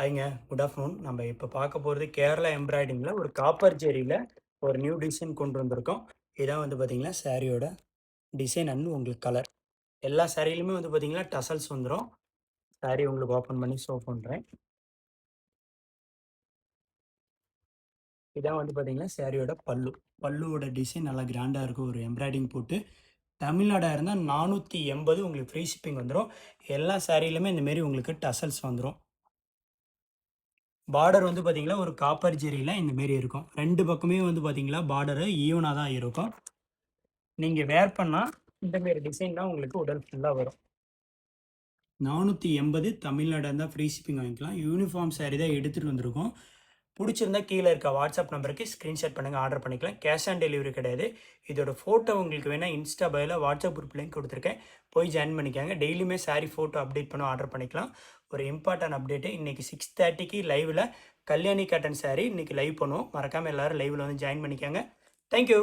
ஹாய்ங்க. Good afternoon. நம்ம இப்போ பார்க்க போறது கேரளா எம்ப்ராய்டிங்கில ஒரு காப்பர் ஜெரியில ஒரு நியூ டிசைன் கொண்டு வந்திருக்கோம். இதான் வந்து பார்த்தீங்கன்னா, சாரியோட டிசைன் அண்ட் உங்களுக்கு கலர். எல்லா சாரியிலுமே வந்து பார்த்தீங்கன்னா, டசல்ஸ் வந்துரும். சாரி உங்களுக்கு ஓப்பன் பண்ணி ஷோ பண்றேன். இதான் வந்து பார்த்தீங்கன்னா, சாரியோட பல்லு. பல்லுவோட டிசைன் நல்லா கிராண்டா இருக்கும். ஒரு எம்ப்ராய்டிங் போட்டு தமிழ்நாடா இருந்தா 480 உங்களுக்கு ஃப்ரீ ஷிப்பிங் வந்துரும். எல்லா சாரியிலுமே இந்த மாரி உங்களுக்கு டசல்ஸ் வந்துரும். பார்டர் வந்து பார்த்தீங்கன்னா, ஒரு காப்பர் ஜெரியில இந்த மாரி இருக்கும். 2 பக்கமே வந்து பார்த்தீங்கன்னா, பார்டரு ஈவனா தான் இருக்கும். நீங்க வேர் பண்ணா இந்த மாரி டிசைன் தான் உங்களுக்கு உடல் ஃபுல்லா வரும். 480 தமிழ்நாடா இருந்தா ஃப்ரீ ஷிப்பிங் வாங்கிக்கலாம். யூனிஃபார்ம் சாரி தான் எடுத்துட்டு வந்திருக்கோம். புடிச்சிருந்தா கீழ இருக்க வாட்ஸ்அப் நம்பருக்கு ஸ்கிரீன்ஷாட் பண்ணுங்க. ஆர்டர் பண்ணிக்கலாம். கேஷ் ஆன் டெலிவரி கிடையாது. இதோட ஃபோட்டோ உங்களுக்கு வேணா இன்ஸ்டா பயோல வாட்ஸ்அப் குரூப் லிங்க் குடுத்துருக்கேன். போய் ஜாயின் பண்ணிக்கங்க. டெய்லியுமே சாரி ஃபோட்டோ அப்டேட் பண்ண ஆர்டர் பண்ணிக்கலாம். ஒரு இம்பார்ட்டன்ட் அப்டேட் இன்னைக்கு 6:30க்கு லைவ்ல கல்யாணி காட்டன் சாரி இன்னைக்கு லைவ் பண்ணுவோம். மறக்காம எல்லாரும் லைவ்ல வந்து ஜாயின் பண்ணிக்கங்க. Thank you.